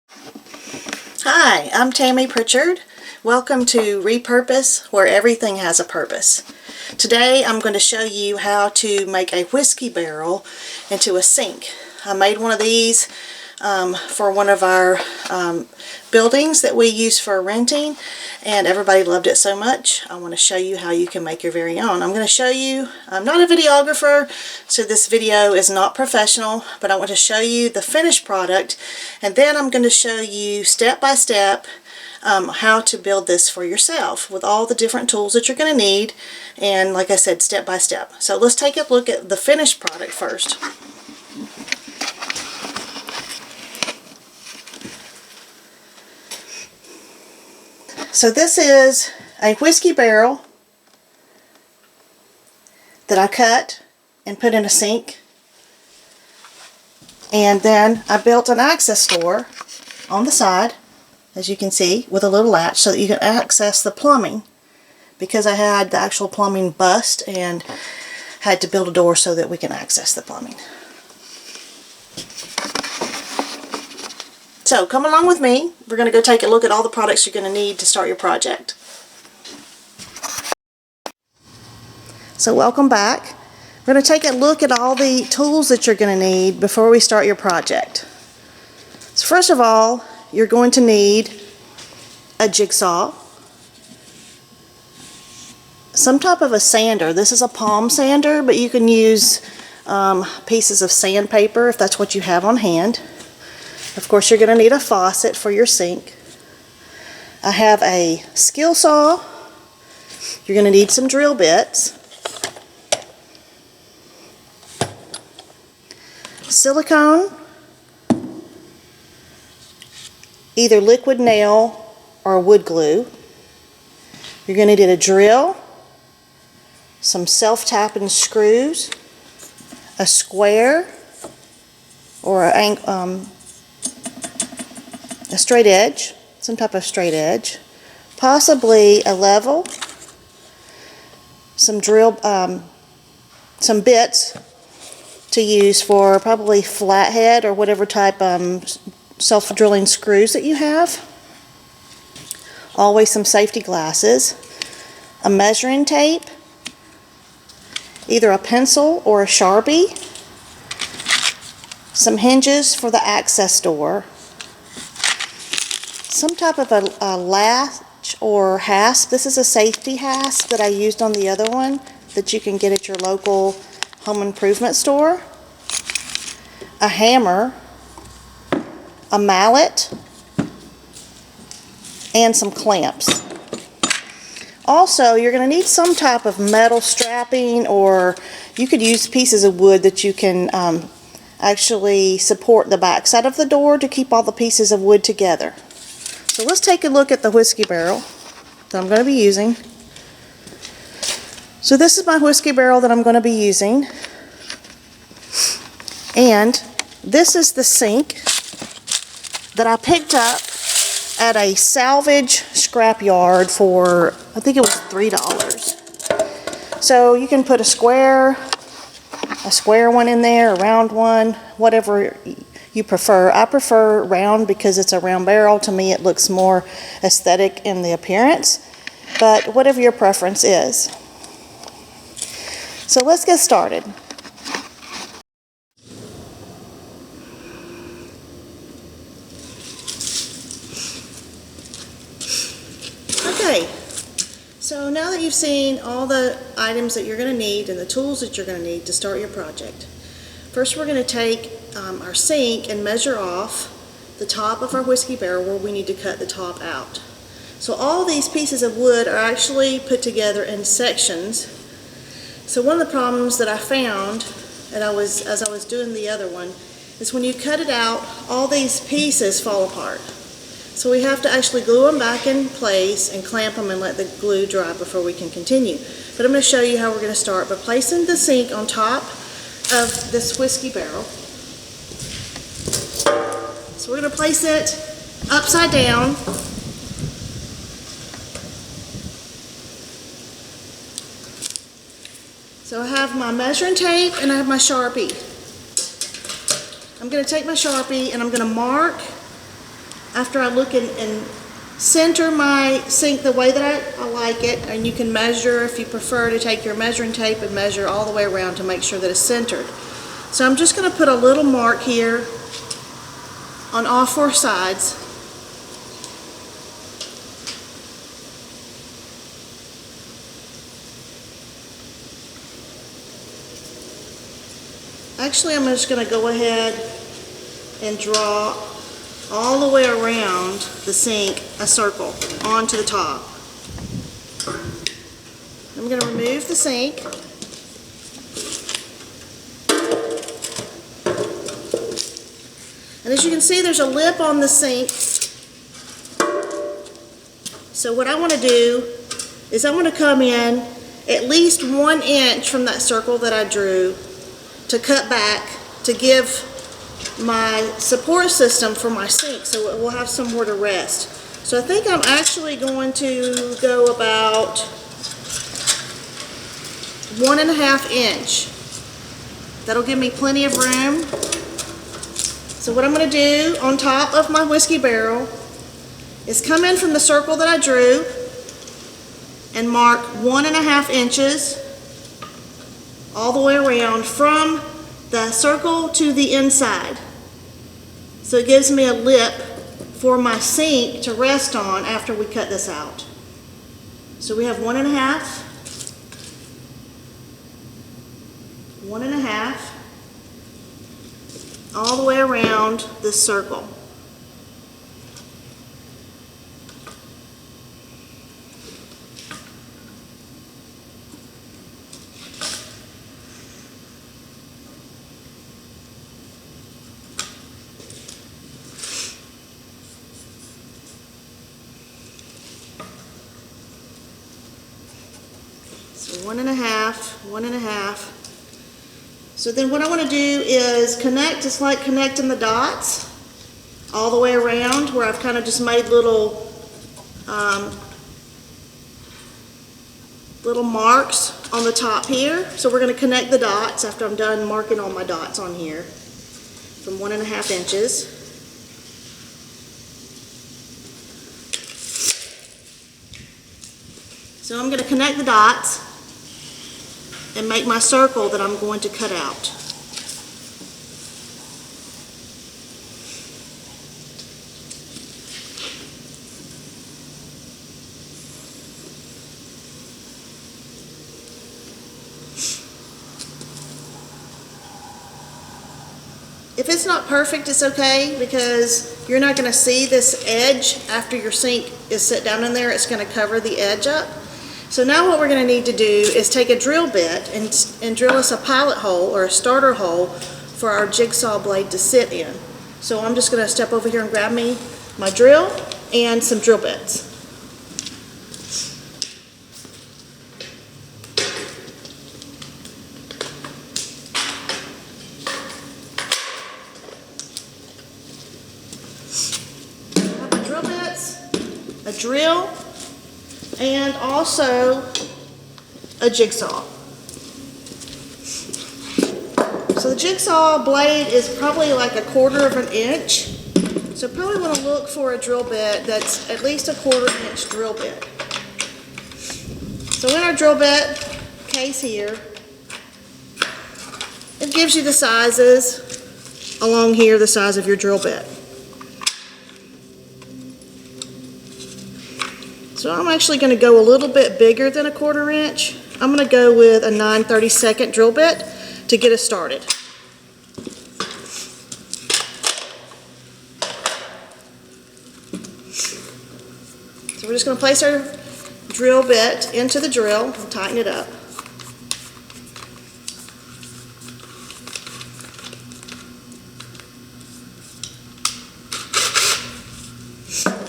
Hi, I'm Tammy Pritchard. Welcome to Repurpose, where everything has a purpose. Today I'm going to show you how to make a whiskey barrel into a sink. I made one of these for one of our buildings that we use for renting, and everybody loved it so much. I want to show you how you can make your very own. I'm going to show you, I'm not a videographer, so this video is not professional, but I want to show you the finished product, and then I'm going to show you step by step how to build this for yourself with all the different tools that you're going to need, and like I said, step by step. So let's take a look at the finished product first. So this is a whiskey barrel that I cut and put in a sink, and then I built an access door on the side, as you can see, with a little latch so that you can access the plumbing, because I had the actual plumbing bust and had to build a door so that we can access the plumbing. So come along with me. We're going to go take a look at all the products you're going to need to start your project. So welcome back. We're going to take a look at all the tools that you're going to need before we start your project. So first of all, you're going to need a jigsaw, some type of a sander. This is a palm sander, but you can use pieces of sandpaper if that's what you have on hand. Of course, you're going to need a faucet for your sink. I have a skill saw. You're going to need some drill bits, silicone, either liquid nail or wood glue. You're going to need a drill, some self-tapping screws, a square or a straight edge, some type of straight edge, possibly a level, some some bits to use for probably flathead or whatever type self-drilling screws that you have. Always some safety glasses, a measuring tape, either a pencil or a Sharpie, some hinges for the access door, some type of a latch or hasp. This is a safety hasp that I used on the other one that you can get at your local home improvement store, a hammer, a mallet, and some clamps. Also, you're going to need some type of metal strapping, or you could use pieces of wood that you can actually support the back side of the door to keep all the pieces of wood together. So let's take a look at the whiskey barrel that I'm going to be using. So this is my whiskey barrel that I'm going to be using, and this is the sink that I picked up at a salvage scrap yard for, I think it was $3. So you can put a square one in there, a round one, whatever you prefer. I prefer round because it's a round barrel. To me, it looks more aesthetic in the appearance, but whatever your preference is. So let's get started. Okay, so now that you've seen all the items that you're going to need and the tools that you're going to need to start your project, first we're going to take our sink and measure off the top of our whiskey barrel where we need to cut the top out. So all these pieces of wood are actually put together in sections. So one of the problems that I found as I was doing the other one is when you cut it out, all these pieces fall apart. So we have to actually glue them back in place and clamp them and let the glue dry before we can continue. But I'm going to show you how we're going to start by placing the sink on top of this whiskey barrel. So we're going to place it upside down. So I have my measuring tape and I have my Sharpie. I'm going to take my Sharpie and I'm going to mark after I look and center my sink the way that I like it, and you can measure if you prefer to take your measuring tape and measure all the way around to make sure that it's centered. So I'm just going to put a little mark here on all four sides. Actually, I'm just going to go ahead and draw all the way around the sink a circle onto the top. I'm going to remove the sink. And as you can see, there's a lip on the sink. So what I want to do is I want to come in at least 1 inch from that circle that I drew to cut back to give my support system for my sink so it will have somewhere to rest. So I think I'm actually going to go about 1.5 inch. That'll give me plenty of room. So what I'm going to do on top of my whiskey barrel is come in from the circle that I drew and mark 1.5 inches all the way around from the circle to the inside. So it gives me a lip for my sink to rest on after we cut this out. So we have 1.5, 1.5, all the way around this circle. So 1.5, 1.5. So then what I want to do is connect, just like connecting the dots all the way around where I've kind of just made little little marks on the top here. So we're going to connect the dots after I'm done marking all my dots on here from 1.5 inches. So I'm going to connect the dots and make my circle that I'm going to cut out. If it's not perfect, it's okay, because you're not going to see this edge after your sink is set down in there. It's going to cover the edge up. So now what we're going to need to do is take a drill bit and drill us a pilot hole or a starter hole for our jigsaw blade to sit in. So I'm just going to step over here and grab me my drill and some drill bits. I have my drill bits, a drill, and also a jigsaw. So the jigsaw blade is probably like 1/4 inch. So probably want to look for a drill bit that's at least a 1/4 inch drill bit. So in our drill bit case here, it gives you the sizes along here, the size of your drill bit. So I'm actually going to go a little bit bigger than a 1/4 inch. I'm going to go with a 9/32 drill bit to get us started. So we're just going to place our drill bit into the drill and tighten it up.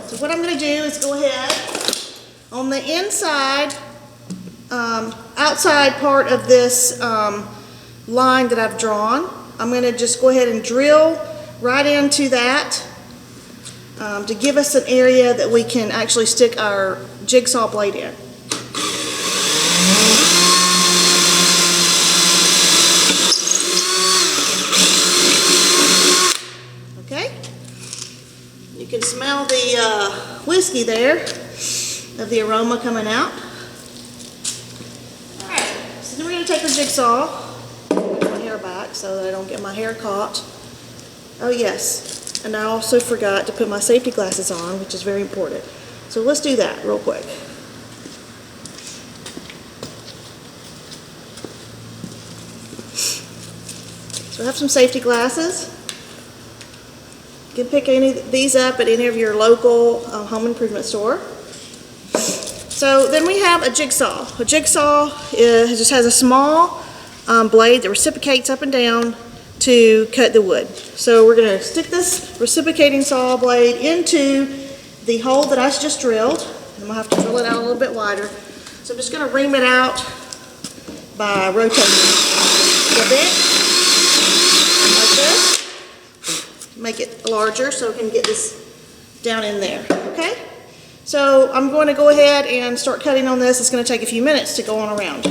So what I'm going to do is go ahead on the inside, outside part of this line that I've drawn. I'm going to just go ahead and drill right into that to give us an area that we can actually stick our jigsaw blade in. Okay? You You can smell the whiskey there, of the aroma coming out. Alright, so then we're going to take the jigsaw, put my hair back so that I don't get my hair caught. Oh yes, and I also forgot to put my safety glasses on, which is very important. So let's do that real quick. So I have some safety glasses. You can pick any of these up at any of your local home improvement store. So then we have a jigsaw. A jigsaw just has a small blade that reciprocates up and down to cut the wood. So we're going to stick this reciprocating saw blade into the hole that I just drilled. I'm going to have to drill it out a little bit wider. So I'm just going to ream it out by rotating it a bit, like this. Make it larger so we can get this down in there, okay? So I'm going to go ahead and start cutting on this. It's going to take a few minutes to go on around.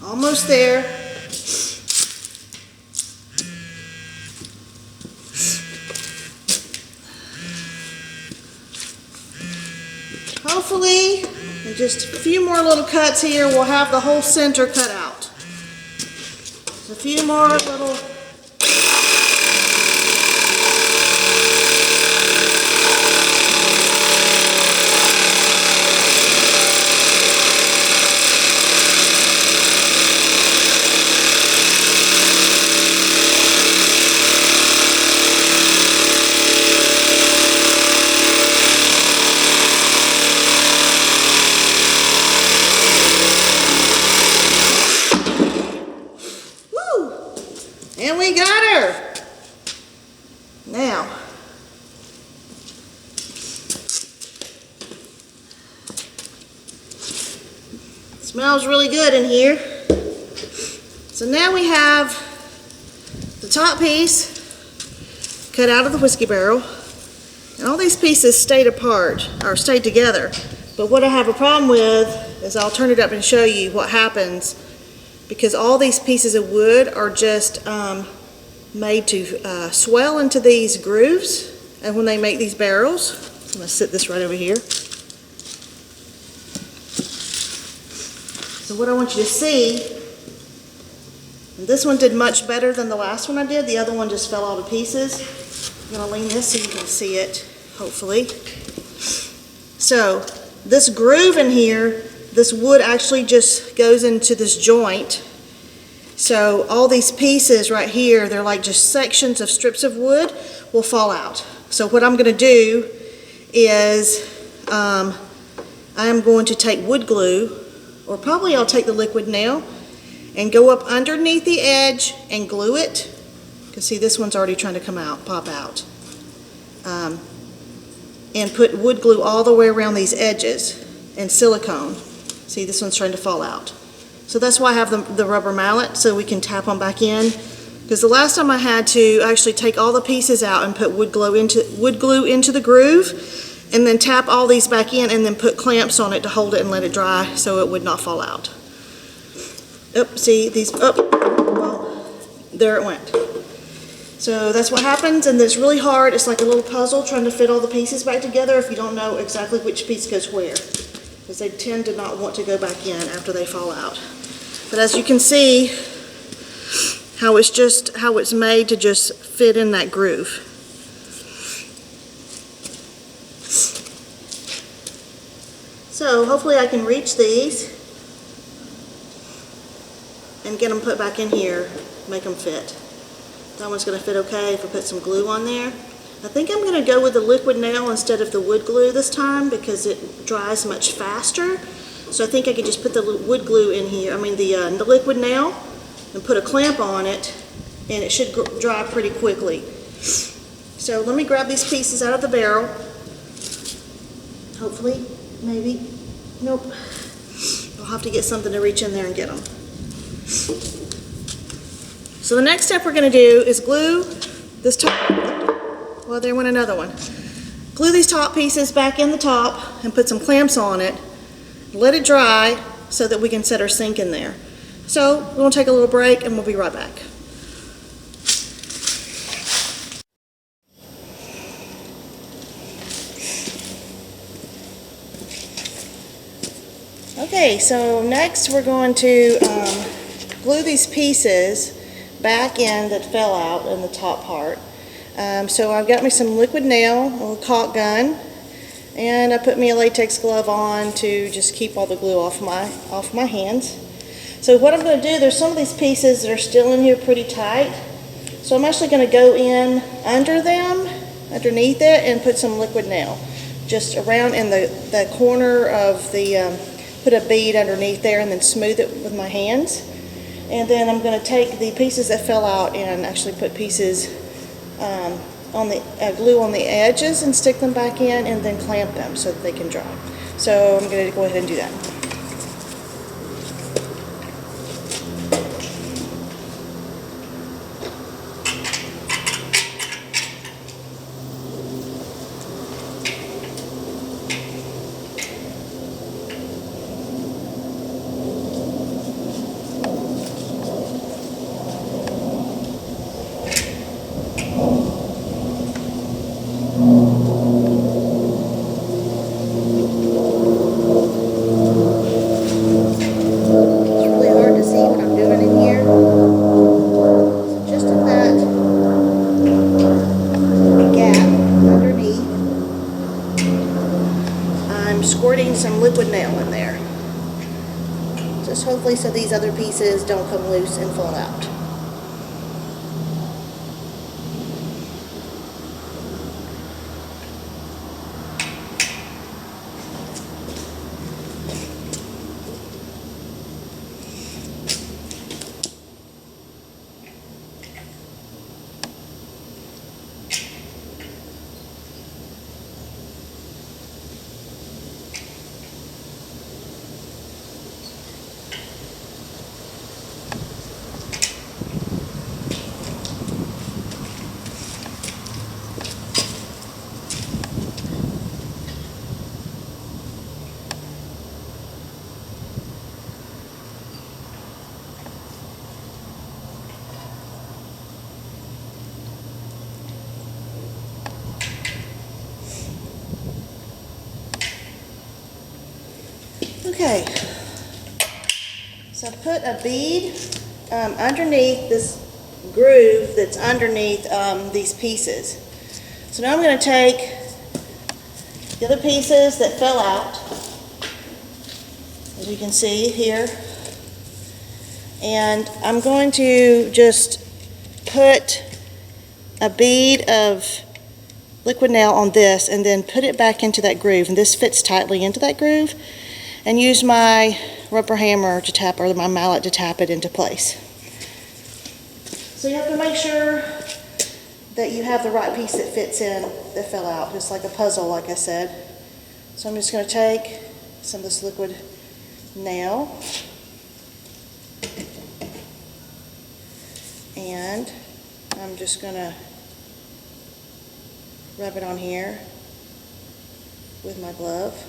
Almost there. Hopefully, in just a few more little cuts here, we'll have the whole center cut out. Just a few more little. And Smells really good in here. So now we have the top piece cut out of the whiskey barrel. And all these pieces stayed apart, or stayed together. But what I have a problem with is I'll turn it up and show you what happens, because all these pieces of wood are just made to swell into these grooves. And when they make these barrels, I'm going to sit this right over here. So what I want you to see, and this one did much better than the last one I did. The other one just fell all to pieces. I'm going to lean this so you can see it, hopefully. So this groove in here, this wood actually just goes into this joint. So all these pieces right here, they're like just sections of strips of wood, will fall out. So what I'm going to do is I'm going to take wood glue, or probably I'll take the liquid nail and go up underneath the edge and glue it. You can see this one's already trying to come out, pop out. And put wood glue all the way around these edges and silicone. See, this one's trying to fall out. So that's why I have the rubber mallet, so we can tap them back in. Because the last time I had to actually take all the pieces out and put wood glue into the groove, and then tap all these back in and then put clamps on it to hold it and let it dry so it would not fall out. See, well, there it went. So that's what happens, and it's really hard. It's like a little puzzle trying to fit all the pieces back together if you don't know exactly which piece goes where, because they tend to not want to go back in after they fall out. But as you can see, how it's made to just fit in that groove. So hopefully I can reach these and get them put back in here, make them fit. That one's going to fit okay if I put some glue on there. I think I'm going to go with the liquid nail instead of the wood glue this time because it dries much faster. So I think I could just put the wood glue in here, the liquid nail, and put a clamp on it, and it should dry pretty quickly. So let me grab these pieces out of the barrel. Hopefully, maybe. Nope. I'll have to get something to reach in there and get them. So the next step we're going to do is glue this top. Well, there went another one. Glue these top pieces back in the top and put some clamps on it. Let it dry so that we can set our sink in there. So we're going to take a little break and we'll be right back. Okay, so next we're going to glue these pieces back in that fell out in the top part. So I've got me some liquid nail, a little caulk gun, and I put me a latex glove on to just keep all the glue off my hands. So what I'm going to do, there's some of these pieces that are still in here pretty tight. So I'm actually going to go in underneath it, and put some liquid nail just around in the corner of the, put a bead underneath there and then smooth it with my hands. And then I'm going to take the pieces that fell out and actually put pieces on the glue on the edges and stick them back in and then clamp them so that they can dry. So I'm going to go ahead and do that. Squirting some liquid nail in there, just hopefully so these other pieces don't come loose and fall out. Okay, so I put a bead underneath this groove that's underneath these pieces. So now I'm going to take the other pieces that fell out, as you can see here, and I'm going to just put a bead of liquid nail on this and then put it back into that groove, and this fits tightly into that groove, and use my rubber hammer to tap, or my mallet to tap it into place. So you have to make sure that you have the right piece that fits in that fell out, just like a puzzle, like I said. So I'm just going to take some of this liquid nail and I'm just going to rub it on here with my glove.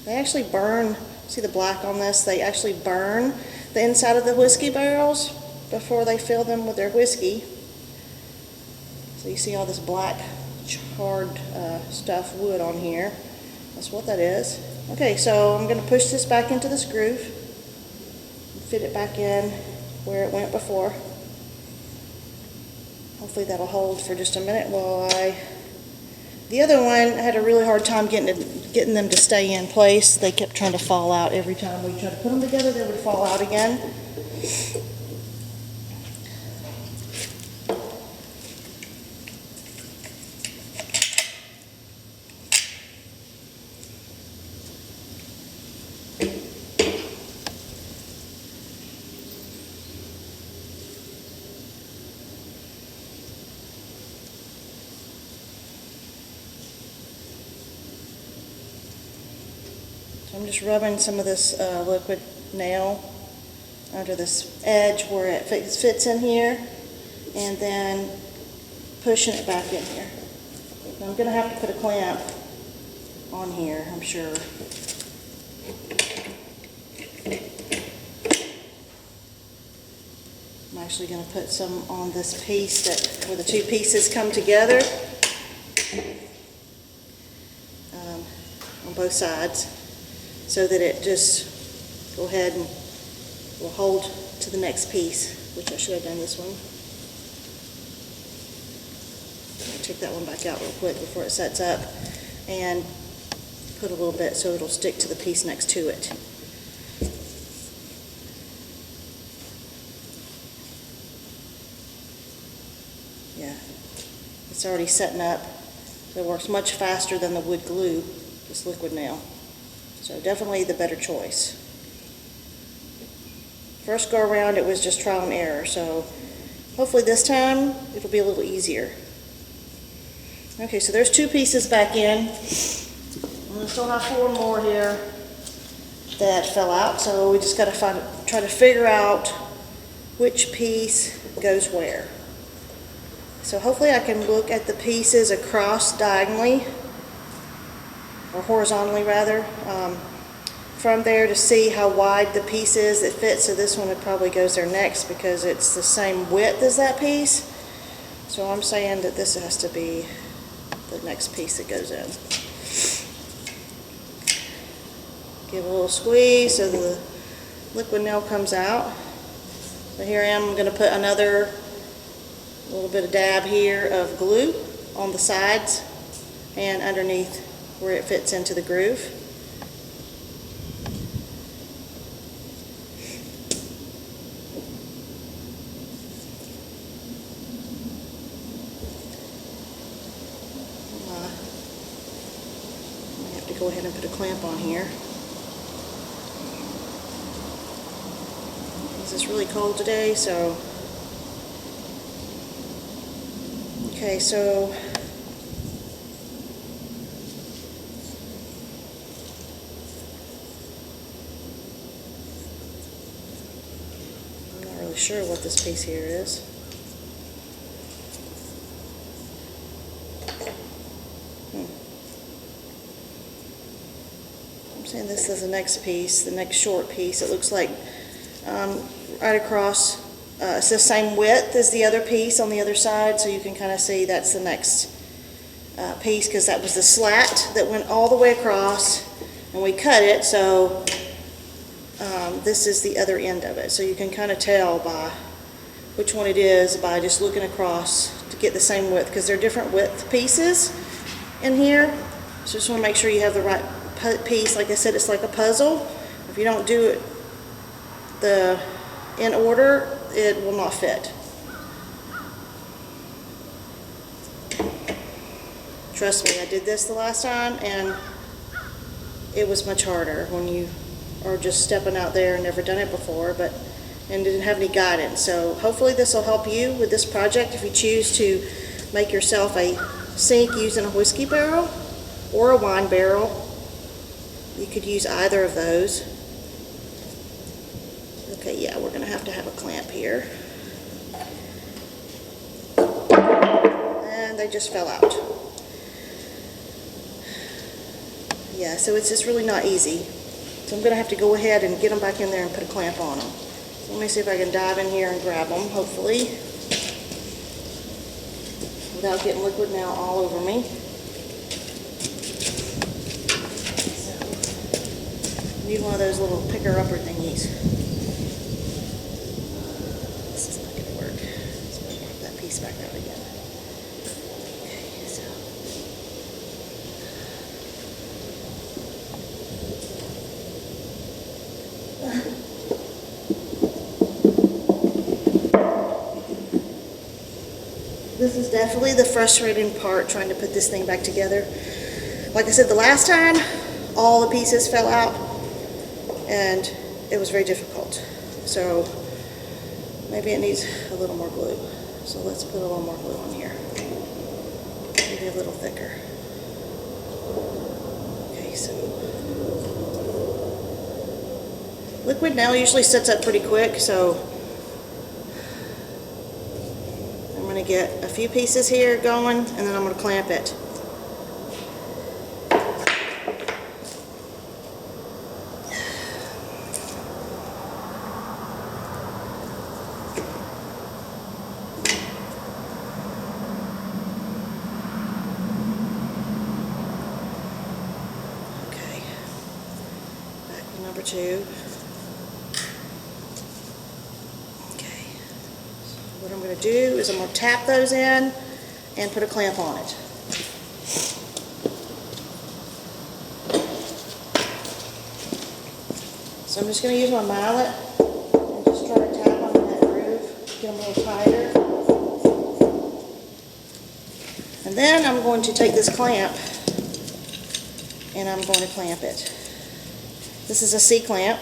They actually burn, see the black on this? They actually burn the inside of the whiskey barrels before they fill them with their whiskey. So you see all this black charred stuff, wood on here. That's what that is. Okay, so I'm going to push this back into this groove and fit it back in where it went before. Hopefully that'll hold for just a minute while the other one, I had a really hard time getting them to stay in place. They kept trying to fall out every time we tried to put them together. They would fall out again. I'm just rubbing some of this liquid nail under this edge where it fits in here, and then pushing it back in here. Now I'm going to have to put a clamp on here, I'm sure. I'm actually going to put some on this piece where the two pieces come together on both sides, so that it just go ahead and will hold to the next piece, which I should have done this one. I'll take that one back out real quick before it sets up, and put a little bit so it'll stick to the piece next to it. Yeah, it's already setting up, so it works much faster than the wood glue, this liquid nail. So definitely the better choice. First go around it was just trial and error, so hopefully this time it'll be a little easier. Okay, so there's two pieces back in. I still have four more here that fell out, so we just got to try to figure out which piece goes where. So hopefully I can look at the pieces across diagonally, or horizontally rather, from there to see how wide the piece is that fits. So this one it probably goes there next because it's the same width as that piece. So I'm saying that this has to be the next piece that goes in. Give a little squeeze so the liquid nail comes out. So here I am, I'm going to put another little bit of dab here of glue on the sides and underneath where it fits into the groove. I have to go ahead and put a clamp on here. It's really cold today, so okay, so sure what this piece here is. I'm saying this is the next piece, the next short piece. It looks like right across, it's the same width as the other piece on the other side, so you can kind of see that's the next piece, because that was the slat that went all the way across, and we cut it, so this is the other end of it. So you can kind of tell by which one it is by just looking across to get the same width, because they're different width pieces in here. So just want to make sure you have the right piece. Like I said, it's like a puzzle. If you don't do it in order, it will not fit. Trust me, I did this the last time and it was much harder when you are just stepping out there and never done it before, and didn't have any guidance. So hopefully this will help you with this project if you choose to make yourself a sink using a whiskey barrel or a wine barrel. You could use either of those. Okay, yeah, we're going to have a clamp here. And they just fell out. Yeah, so it's just really not easy. So I'm going to have to go ahead and get them back in there and put a clamp on them. So let me see if I can dive in here and grab them, hopefully, without getting liquid now all over me. So, need one of those little picker-upper thingies. This is not going to work. So I'm going to get that piece back out again. Okay, so. This is definitely the frustrating part, trying to put this thing back together. Like I said, the last time, all the pieces fell out, and it was very difficult. So maybe it needs a little more glue. So let's put a little more glue on here. Maybe a little thicker. Okay, so liquid now usually sets up pretty quick, so I'm going to get a few pieces here going, and then I'm going to clamp it. Okay, back to number 2. What I'm going to do is I'm going to tap those in and put a clamp on it. So I'm just going to use my mallet and just try to tap onto that groove, get them a little tighter. And then I'm going to take this clamp and I'm going to clamp it. This is a C-clamp.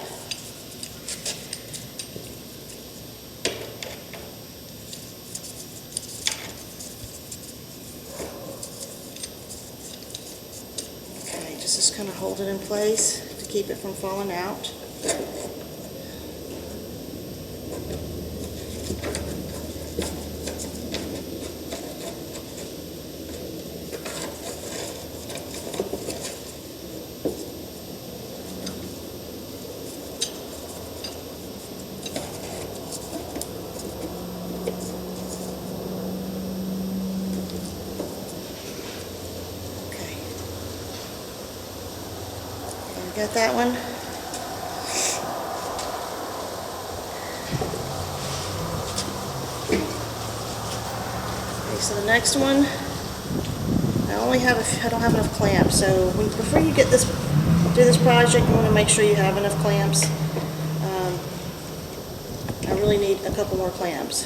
Just kind of hold it in place to keep it from falling out. Got that one? Okay, so the next one, I don't have enough clamps. So before you do this project, you want to make sure you have enough clamps. I really need a couple more clamps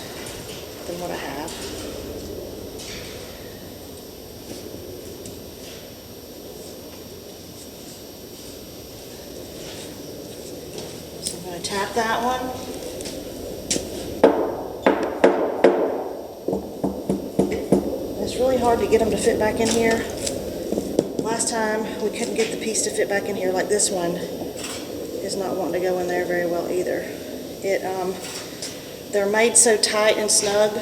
than what I have. I'm going to tap that one. It's really hard to get them to fit back in here. Last time we couldn't get the piece to fit back in here, like this one is not wanting to go in there very well either. They're made so tight and snug,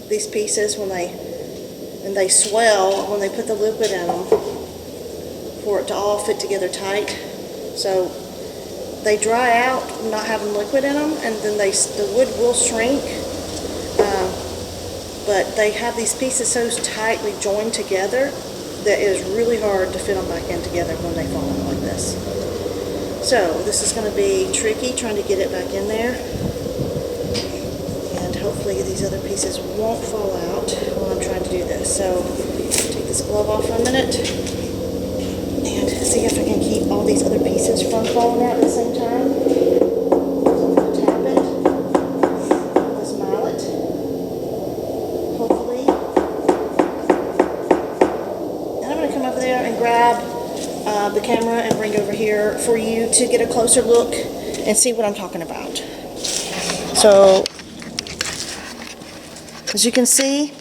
these pieces, when they swell when they put the liquid in them, for it to all fit together tight. So they dry out not having liquid in them, and then the wood will shrink. but they have these pieces so tightly joined together that it is really hard to fit them back in together when they fall in like this. So this is going to be tricky trying to get it back in there, and hopefully these other pieces won't fall out while I'm trying to do this. So take this glove off for a minute and see if I can keep all these other pieces from falling out at the same time. So I'm going to tap it with this mallet, hopefully. And I'm going to come over there and grab the camera and bring over here for you to get a closer look and see what I'm talking about. So, as you can see,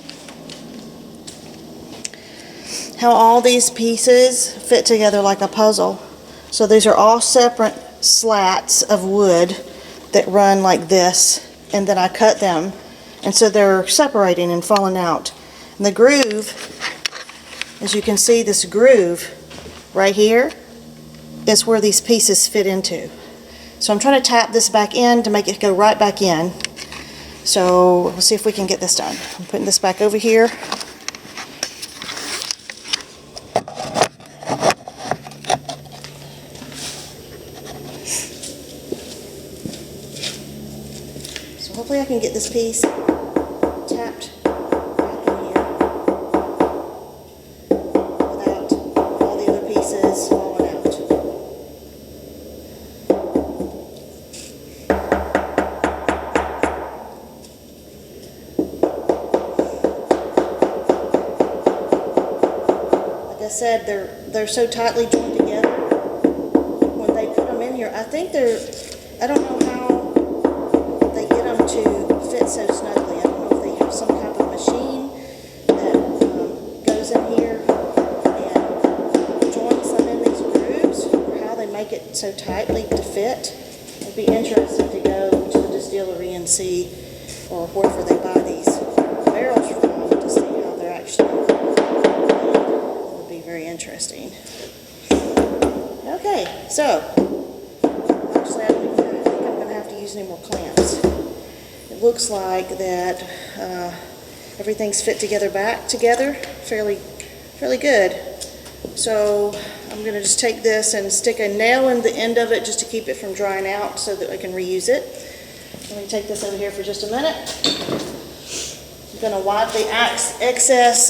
how all these pieces fit together like a puzzle. So these are all separate slats of wood that run like this, and then I cut them, and so they're separating and falling out. And the groove, as you can see, this groove right here is where these pieces fit into. So I'm trying to tap this back in to make it go right back in. So we'll see if we can get this done. I'm putting this back over here. So hopefully I can get this piece tapped back in here without all the other pieces falling out. Like I said, they're so tightly joined together. When they put them in here, I think I don't know how they get them to fit so snugly. I don't know if they have some type of machine that goes in here and joins them in these grooves, or how they make it so tightly to fit. It'd be interesting to go to the distillery and see, or wherever they buy these barrels from, to see how they're actually made. It would be very interesting. Okay, so actually I think I'm going to have to use any more clamps. It looks like that everything's fit together back together fairly good. So I'm going to just take this and stick a nail in the end of it just to keep it from drying out so that I can reuse it. Let me take this over here for just a minute. I'm going to wipe the excess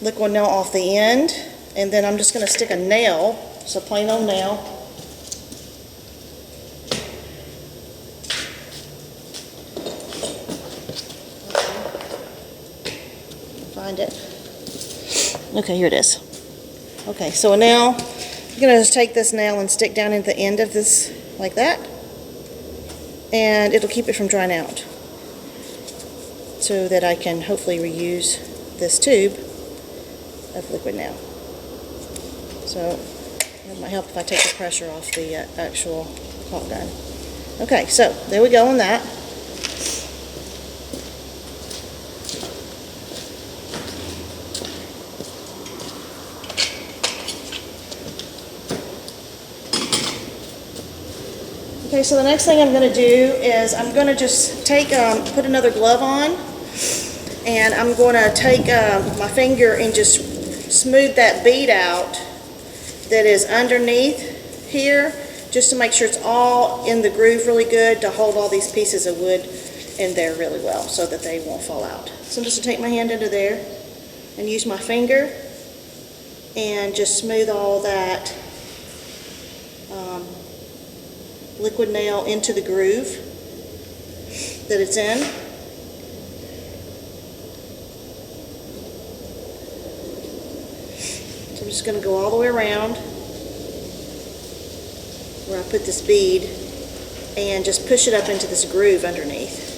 liquid nail off the end, and then I'm just going to stick a nail, so plain old nail, find it. Okay, here it is. Okay, so now I'm going to just take this nail and stick down at the end of this like that, and it'll keep it from drying out so that I can hopefully reuse this tube of liquid nail. So it might help if I take the pressure off the actual caulk gun. Okay, so there we go on that. Okay, so the next thing I'm going to do is I'm going to just take, put another glove on, and I'm going to take my finger and just smooth that bead out that is underneath here, just to make sure it's all in the groove really good, to hold all these pieces of wood in there really well so that they won't fall out. So I'm just going to take my hand into there and use my finger and just smooth all that liquid nail into the groove that it's in. So I'm just going to go all the way around where I put this bead and just push it up into this groove underneath.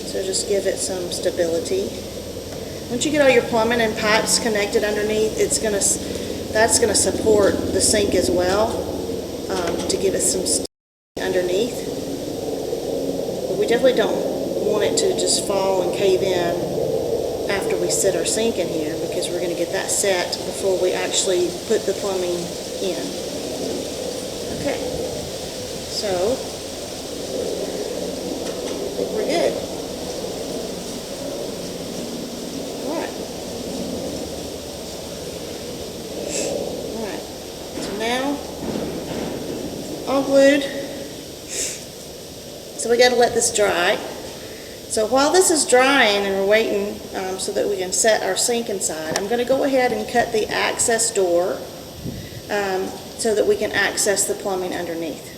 So just give it some stability. Once you get all your plumbing and pipes connected underneath, that's going to support the sink as well, to give it some stability underneath. But we definitely don't want it to just fall and cave in after we set our sink in here, because we're going to get that set before we actually put the plumbing in. Okay, so good. Alright. Alright. So now, all glued. So we got to let this dry. So while this is drying and we're waiting so that we can set our sink inside, I'm going to go ahead and cut the access door so that we can access the plumbing underneath.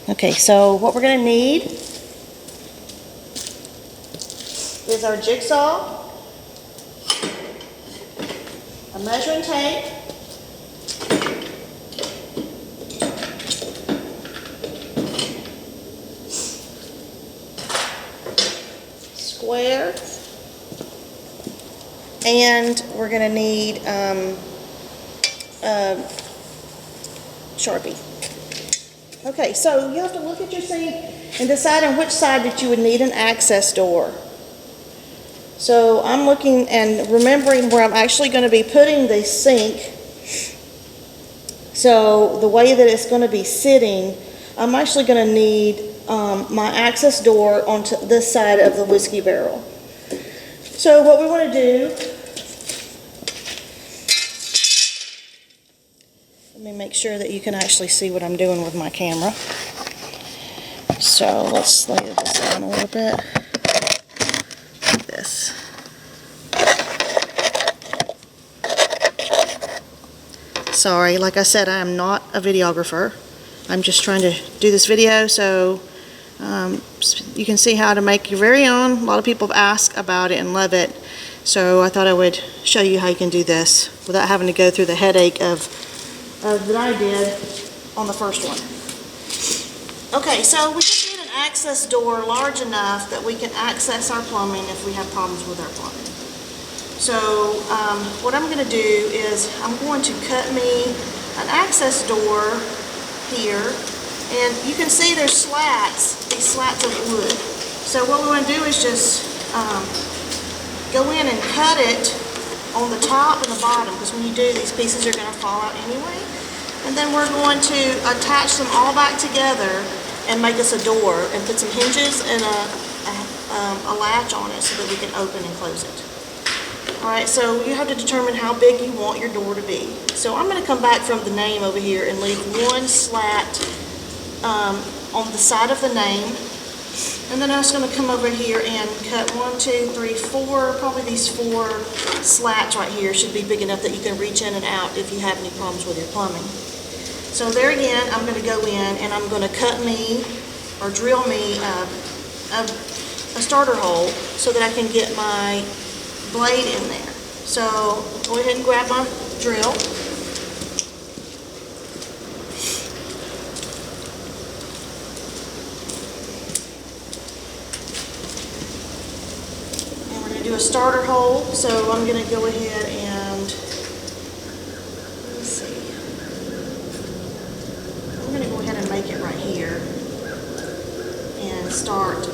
Okay, so what we're going to need is our jigsaw, a measuring tape, square, and we're going to need a Sharpie. Okay, so you have to look at your sink and decide on which side that you would need an access door. So I'm looking and remembering where I'm actually going to be putting the sink. So the way that it's going to be sitting, I'm actually going to need my access door onto this side of the whiskey barrel. So what we want to do, let me make sure that you can actually see what I'm doing with my camera. So let's lay this down a little bit. Like this. Sorry, like I said, I am not a videographer. I'm just trying to do this video so you can see how to make your very own. A lot of people have asked about it and love it. So I thought I would show you how you can do this without having to go through the headache that I did on the first one. Okay, so we just need an access door large enough that we can access our plumbing if we have problems with our plumbing. So what I'm going to do is I'm going to cut me an access door here, and you can see there's slats, these slats of wood. So what we want to do is just go in and cut it on the top and the bottom, because when you do, these pieces are going to fall out anyway. And then we're going to attach them all back together and make us a door and put some hinges and a latch on it so that we can open and close it. Alright, so you have to determine how big you want your door to be. So I'm going to come back from the name over here and leave one slat on the side of the name. And then I'm just going to come over here and cut 1, 2, 3, 4, probably these 4 slats right here should be big enough that you can reach in and out if you have any problems with your plumbing. So there again, I'm going to go in and I'm going to cut me or drill me a starter hole so that I can get my blade in there. So go ahead and grab my drill. And we're going to do a starter hole. So I'm going to go ahead and, let's see. I'm going to go ahead and make it right here and start.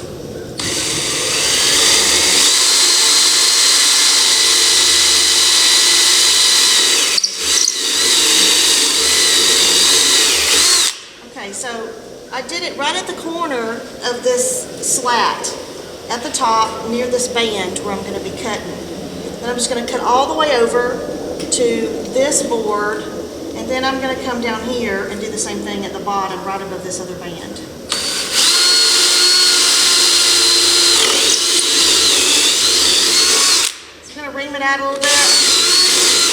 Okay, so I did it right at the corner of this slat at the top near this band where I'm going to be cutting. Then I'm just going to cut all the way over to this board, and then I'm going to come down here and do the same thing at the bottom right above this other band. So I'm going to ream it out a little bit,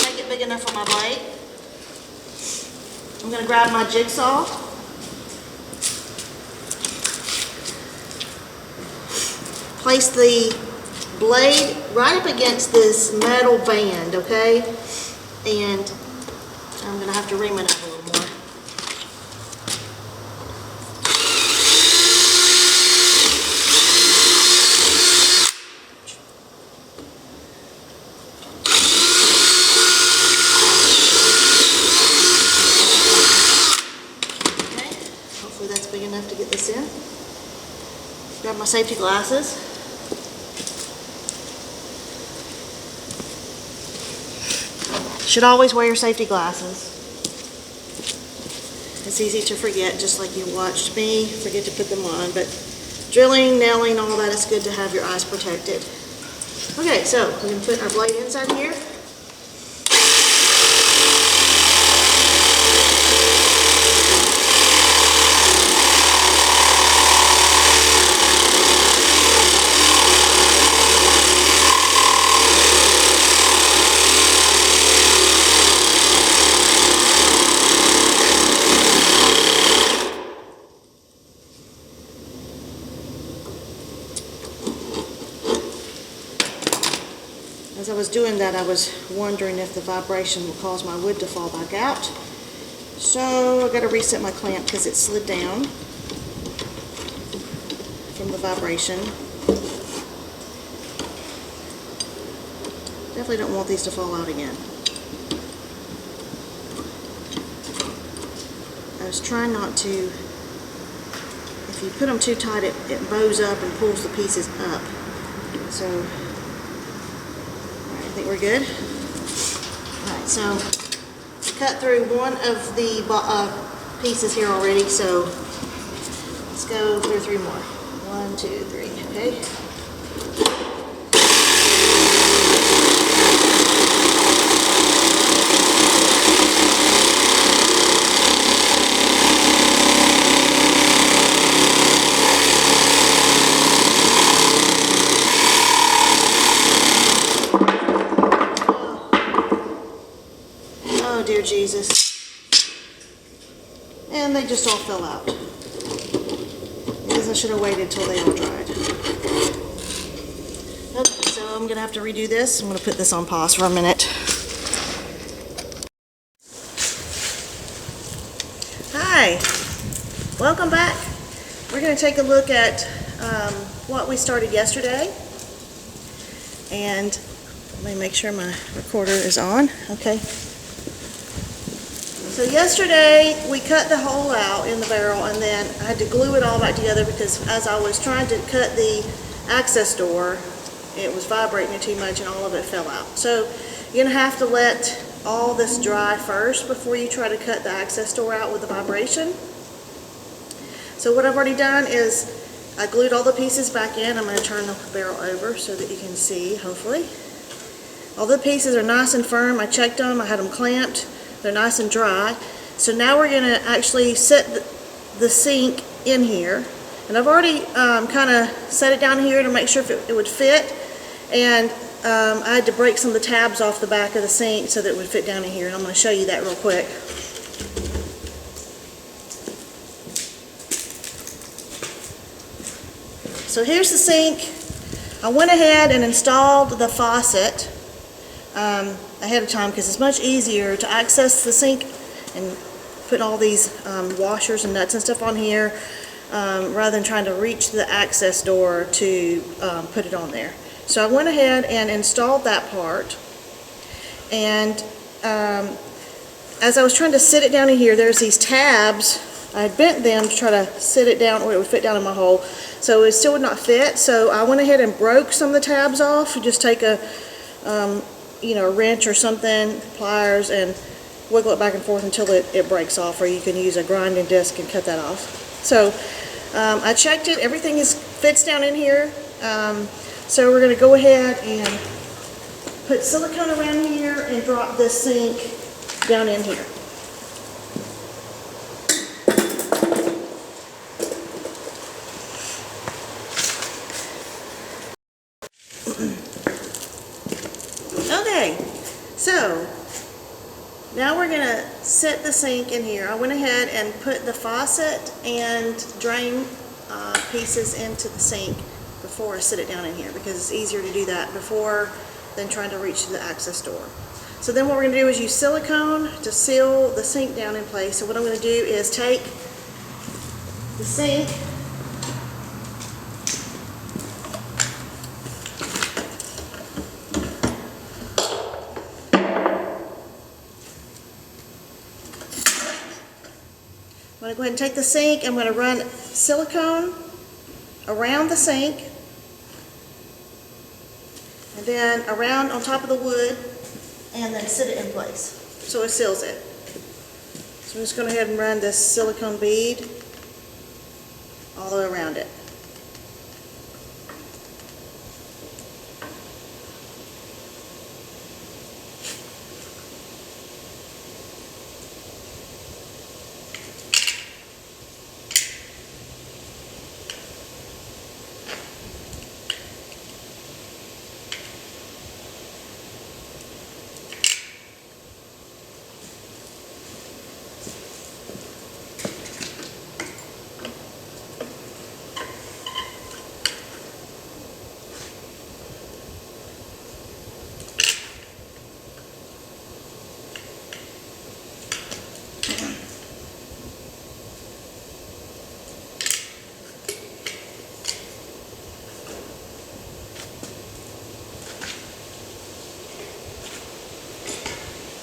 make it big enough for my blade. I'm going to grab my jigsaw. Place the blade right up against this metal band, okay? And I'm going to have to ream it up a little more. Okay, hopefully that's big enough to get this in. Grab my safety glasses. Should always wear your safety glasses. It's easy to forget, just like you watched me forget to put them on, but drilling, nailing, all that, is good to have your eyes protected. Okay, so we're going to put our blade inside here. As I was doing that, I was wondering if the vibration would cause my wood to fall back out. So I got to reset my clamp because it slid down from the vibration. Definitely don't want these to fall out again. I was trying not to, if you put them too tight, it bows up and pulls the pieces up. So I think we're good. Alright, so I cut through one of the pieces here already, so let's go through 3 more. 1, 2, 3, okay? Oh dear Jesus. And they just all fell out. Because I should have waited till they all dried. Okay, so I'm going to have to redo this. I'm going to put this on pause for a minute. Hi, welcome back. We're going to take a look at what we started yesterday. And let me make sure my recorder is on. Okay. So yesterday we cut the hole out in the barrel, and then I had to glue it all back together because as I was trying to cut the access door, it was vibrating too much and all of it fell out. So you're going to have to let all this dry first before you try to cut the access door out with the vibration. So what I've already done is I glued all the pieces back in. I'm going to turn the barrel over so that you can see, hopefully. All the pieces are nice and firm. I checked them. I had them clamped. They're nice and dry. So now we're going to actually set the sink in here. And I've already kind of set it down here to make sure it would fit. And I had to break some of the tabs off the back of the sink so that it would fit down in here. And I'm going to show you that real quick. So here's the sink. I went ahead and installed the faucet ahead of time because it's much easier to access the sink and put all these washers and nuts and stuff on here rather than trying to reach the access door to put it on there. So I went ahead and installed that part, and as I was trying to sit it down in here, there's these tabs. I had bent them to try to sit it down where it would fit down in my hole, so it still would not fit. So I went ahead and broke some of the tabs off. You just take a a wrench or something, pliers, and wiggle it back and forth until it breaks off, or you can use a grinding disc and cut that off. So I checked it, everything fits down in here. So we're going to go ahead and put silicone around here and drop this sink down in here. Okay, so now we're going to set the sink in here. I went ahead and put the faucet and drain pieces into the sink before I sit it down in here because it's easier to do that before than trying to reach the access door. So then what we're going to do is use silicone to seal the sink down in place. So what I'm going to do is take the sink I'm going to go ahead and take the sink. I'm going to run silicone around the sink and then around on top of the wood and then sit it in place so it seals it. So I'm just going to go ahead and run this silicone bead all the way around it.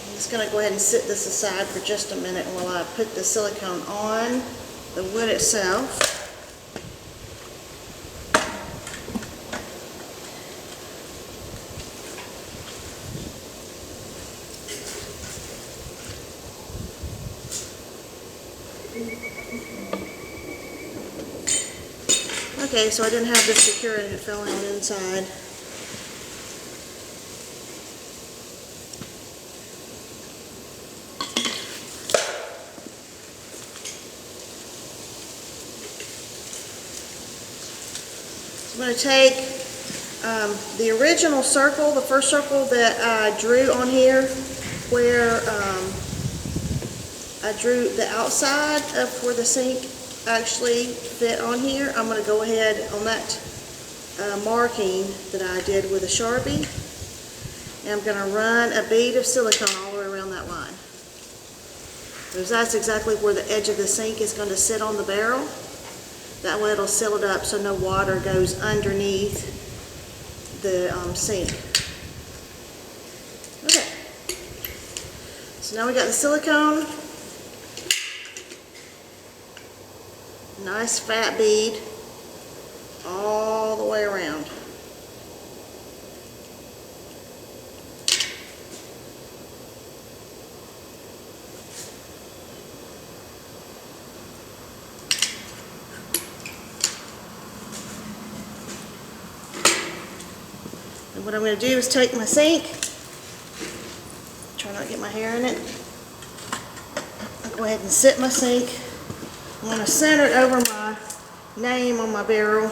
I'm just going to go ahead and sit this aside for just a minute while I put the silicone on the wood itself. Okay, so I didn't have this secure and it fell on the inside. I'm going to take the original circle, the first circle that I drew on here, where I drew the outside of where the sink actually fit on here. I'm going to go ahead on that marking that I did with a Sharpie, and I'm going to run a bead of silicone all the way around that line. Because that's exactly where the edge of the sink is going to sit on the barrel. That way it'll seal it up so no water goes underneath the sink. Okay, so now we got the silicone. Nice fat bead all the way around. And what I'm going to do is take my sink, try not to get my hair in it. I'll go ahead and sit my sink. I'm going to center it over my name on my barrel.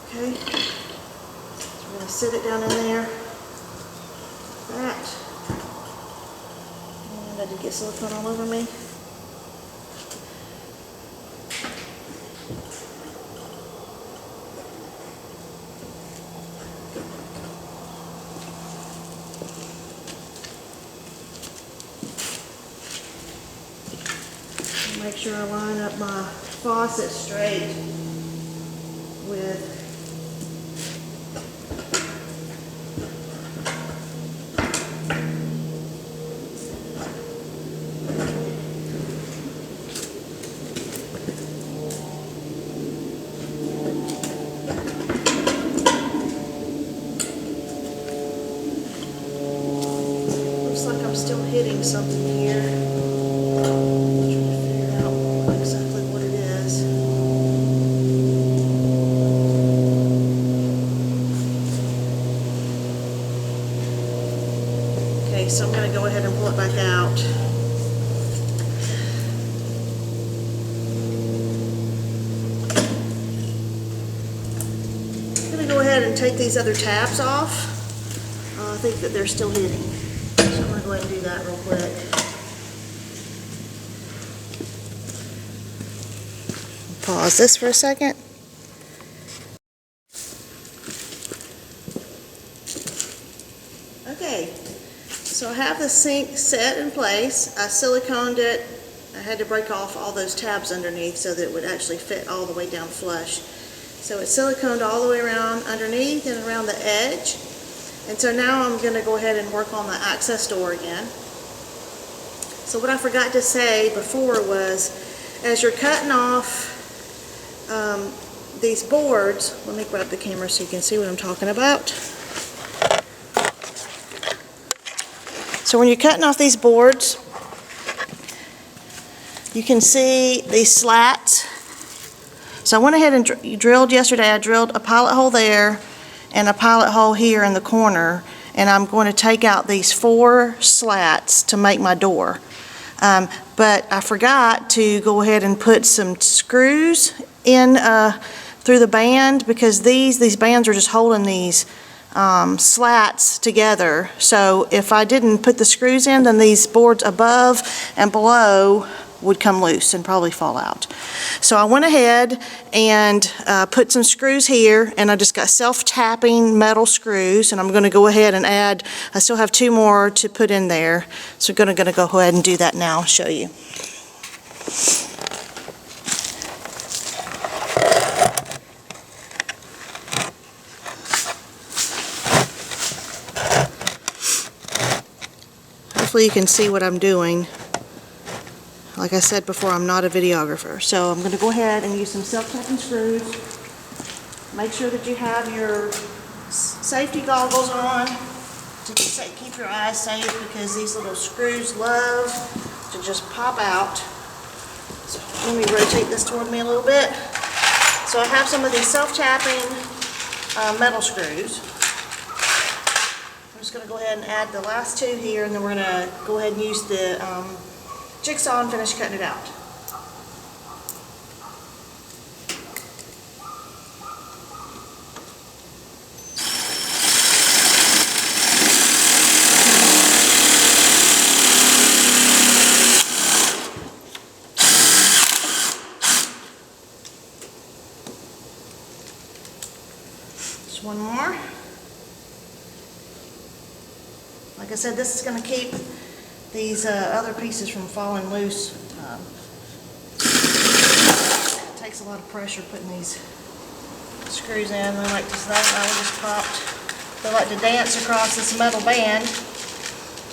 Okay, so I'm going to sit it down in there. That. And I did get silicone all over me. Make sure I line up my faucet straight with looks like I'm still hitting something here. So I'm going to go ahead and pull it back out. I'm going to go ahead and take these other tabs off. I think that they're still hitting. So I'm going to go ahead and do that real quick. Pause this for a second. Okay. So I have the sink set in place. I siliconed it. I had to break off all those tabs underneath so that it would actually fit all the way down flush. So it's siliconed all the way around underneath and around the edge. And so now I'm going to go ahead and work on the access door again. So what I forgot to say before was, as you're cutting off these boards, let me grab the camera so you can see what I'm talking about. So when you're cutting off these boards, you can see these slats. So I went ahead and drilled yesterday. I drilled a pilot hole there and a pilot hole here in the corner, and I'm going to take out these 4 slats to make my door. But I forgot to go ahead and put some screws in through the band, because these bands are just holding these slats together. So if I didn't put the screws in, then these boards above and below would come loose and probably fall out. So I went ahead and put some screws here, and I just got self-tapping metal screws, and I'm going to go ahead and add, I still have 2 more to put in there, so I'm going to go ahead and do that now and show you. Hopefully you can see what I'm doing. Like I said before, I'm not a videographer. So I'm going to go ahead and use some self-tapping screws. Make sure that you have your safety goggles on to keep your eyes safe, because these little screws love to just pop out. So let me rotate this toward me a little bit. So I have some of these self-tapping metal screws. I'm just going to go ahead and add the last 2 here, and then we're going to go ahead and use the jigsaw and finish cutting it out. Just one more. Like I said, this is going to keep these other pieces from falling loose. It takes a lot of pressure putting these screws in. They like to, I just popped. They like to dance across this metal band.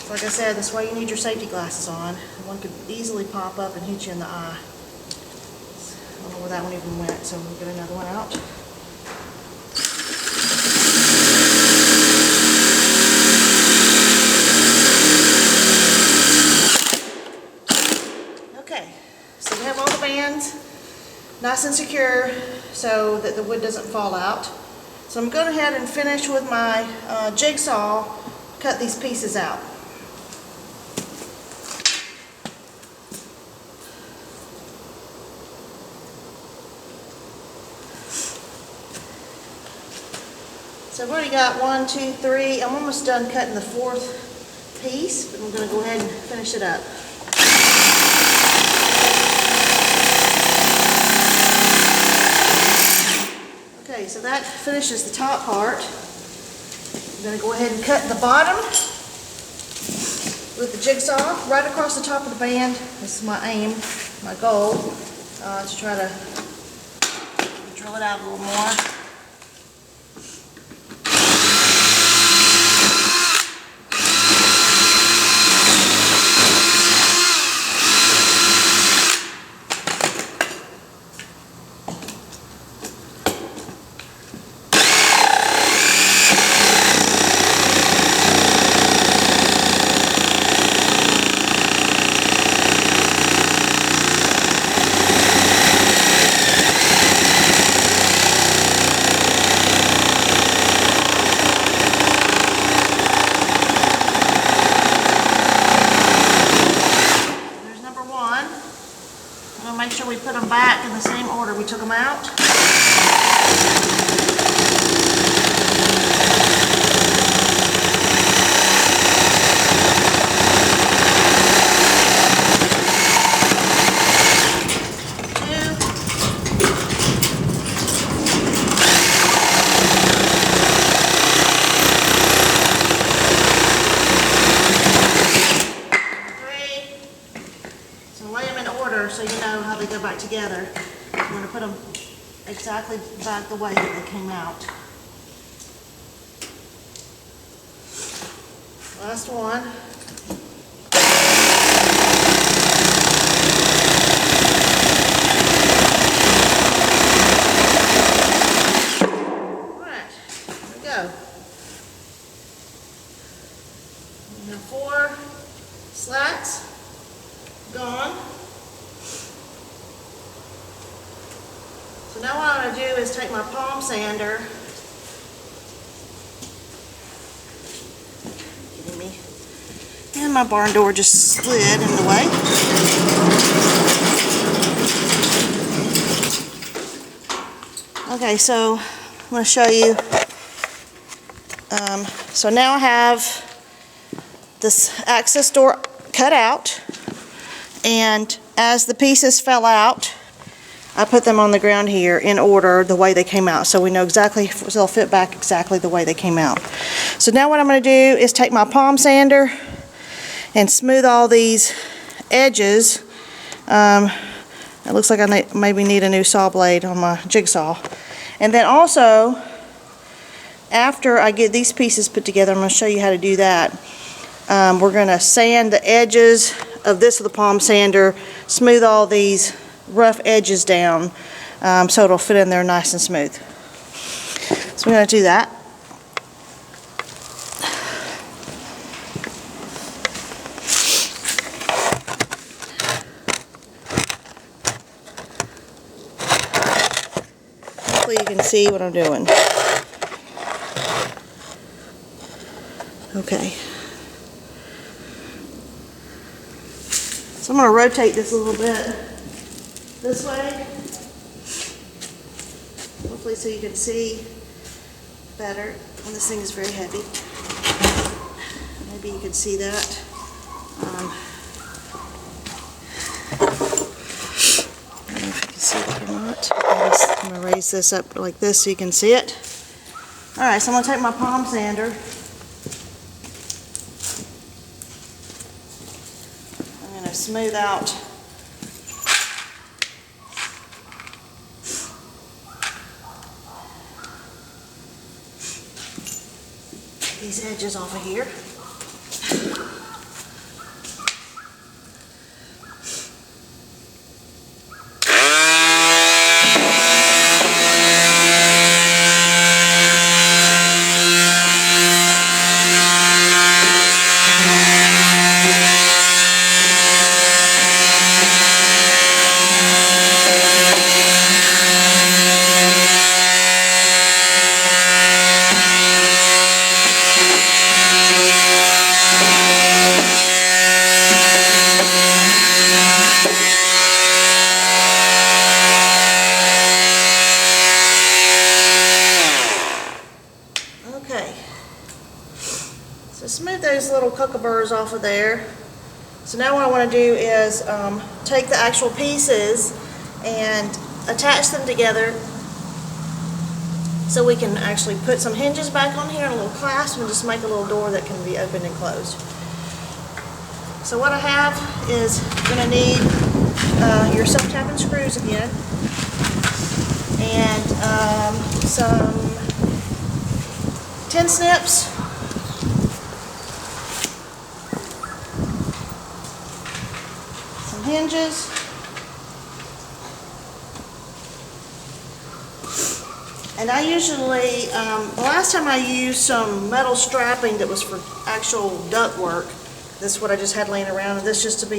Like I said, that's why you need your safety glasses on. One could easily pop up and hit you in the eye. I don't know where that one even went, so we'll get another one out. So we have all the bands nice and secure so that the wood doesn't fall out. So I'm going to go ahead and finish with my jigsaw, cut these pieces out. So I've already got 1, 2, 3. I'm almost done cutting the 4th piece, but I'm going to go ahead and finish it up. Okay, so that finishes the top part. I'm going to go ahead and cut the bottom with the jigsaw right across the top of the band. This is my aim, my goal, to try to drill it out a little more. Make sure we put them back in the same order we took them out. So you know how they go back together. I'm going to put them exactly back the way that they came out. Last one. Now 4 slats gone. So now what I'm going to do is take my palm sander. Kidding me? And my barn door just slid in the way. Okay, so I'm going to show you. So now I have this access door cut out, and as the pieces fell out, I put them on the ground here in order the way they came out, so we know exactly, so they'll fit back exactly the way they came out. So now what I'm going to do is take my palm sander and smooth all these edges. It looks like I maybe need a new saw blade on my jigsaw. And then also, after I get these pieces put together, I'm going to show you how to do that. We're going to sand the edges of this with the palm sander, smooth all these rough edges down so it'll fit in there nice and smooth. So we're going to do that. Hopefully you can see what I'm doing. Okay. So I'm going to rotate this a little bit this way, hopefully so you can see better. And this thing is very heavy. Maybe you can see that. I don't know if you can see it or not. I'm going to raise this up like this so you can see it. Alright, so I'm going to take my palm sander. I'm going to smooth out these edges off of here. So smooth those little kookaburras off of there. So now what I want to do is take the actual pieces and attach them together so we can actually put some hinges back on here and a little clasp and just make a little door that can be opened and closed. So what I have is going to need your self-tapping screws again, and some tin snips, some hinges, and I usually, the last time I used some metal strapping that was for actual duct work. This is what I just had laying around, and this just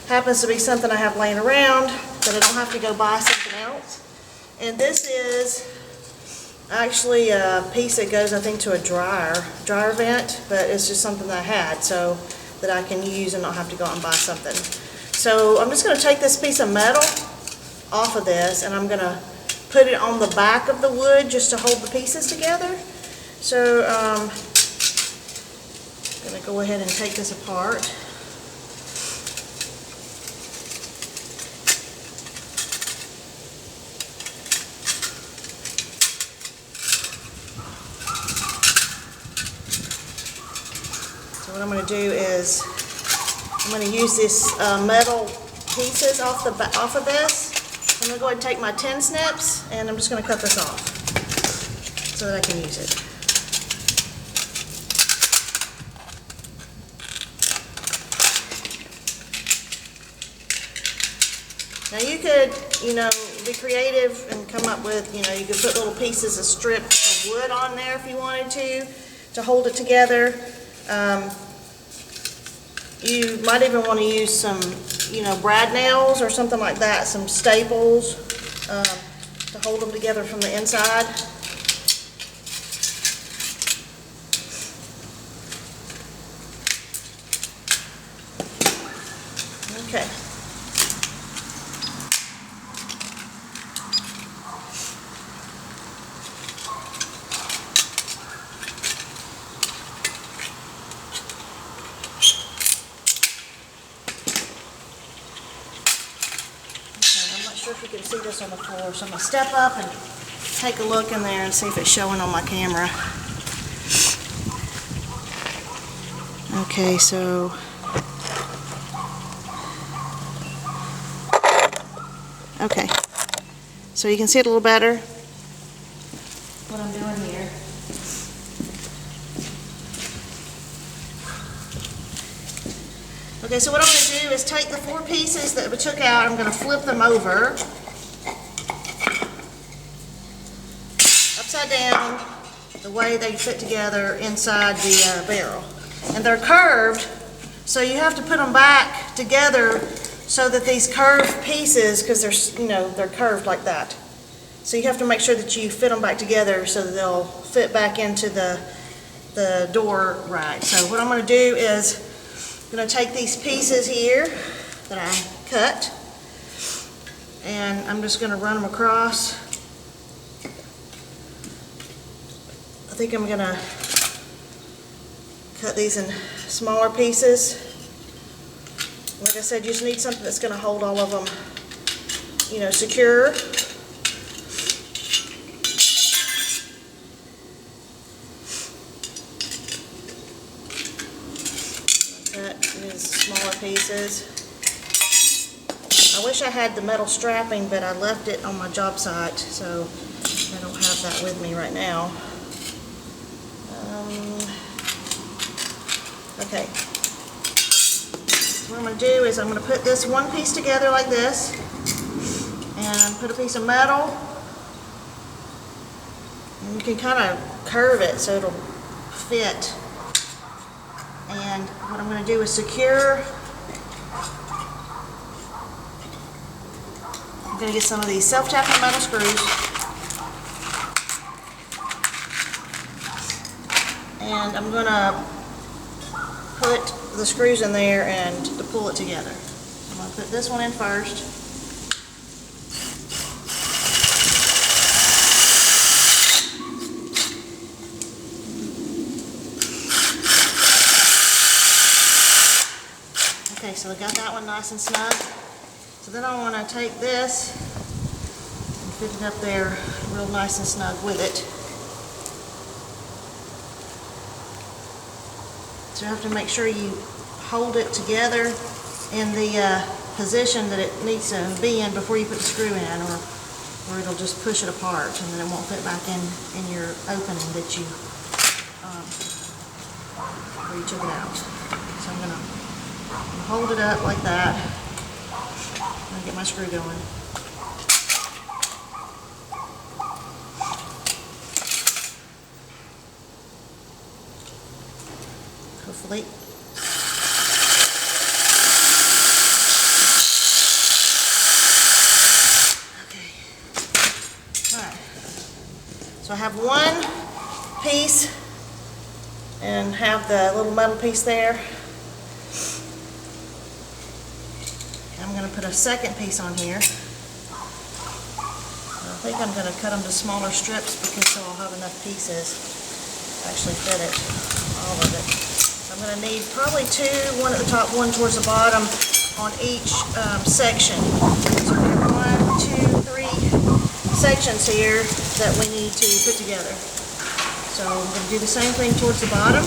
happens to be something I have laying around that I don't have to go buy something else. And this is actually a piece that goes, I think, to a dryer vent, but it's just something that I had so that I can use and not have to go out and buy something. So I'm just going to take this piece of metal off of this, and I'm going to put it on the back of the wood just to hold the pieces together. So I'm going to go ahead and take this apart. So what I'm going to do is I'm going to use this metal pieces off of this. I'm going to go ahead and take my tin snips, and I'm just going to cut this off so that I can use it. Now you could, be creative and come up with, you could put little pieces of strips of wood on there if you wanted to hold it together. You might even want to use some, brad nails or something like that, some staples to hold them together from the inside. Okay. I'm not sure if you can see this on the floor, so I'm going to step up and take a look in there and see if it's showing on my camera. Okay, so okay, so you can see it a little better what I'm doing here. Okay, so what I'm going to do is take the 4 pieces that we took out, I'm going to flip them over upside down the way they fit together inside the barrel. And they're curved, so you have to put them back together so that these curved pieces, because they're curved like that. So you have to make sure that you fit them back together so that they'll fit back into the door right. So what I'm going to do is I'm going to take these pieces here that I cut, and I'm just going to run them across. I think I'm going to cut these in smaller pieces. Like I said, you just need something that's going to hold all of them, secure. Cut in smaller pieces. I wish I had the metal strapping, but I left it on my job site, so I don't have that with me right now. Okay. What I'm going to do is I'm going to put this one piece together like this, and put a piece of metal, and you can kind of curve it so it'll fit. And what I'm going to do is secure. I'm going to get some of these self-tapping metal screws, and I'm going to put the screws in there and to pull it together. I'm going to put this one in first. Okay, so I got that one nice and snug. So then I want to take this and fit it up there real nice and snug with it. So you have to make sure you hold it together in the position that it needs to be in before you put the screw in, or it'll just push it apart and then it won't fit back in your opening that you where you took it out. So I'm going to hold it up like that. I'm going to get my screw going. Hopefully. Okay. Alright. So I have one piece and have the little metal piece there. I'm going to put a second piece on here. I think I'm going to cut them to smaller strips because so I'll have enough pieces to actually fit it, all of it. I'm going to need probably 2, one at the top, one towards the bottom on each section. So we have 1, 2, 3 sections here that we need to put together. So I'm going to do the same thing towards the bottom.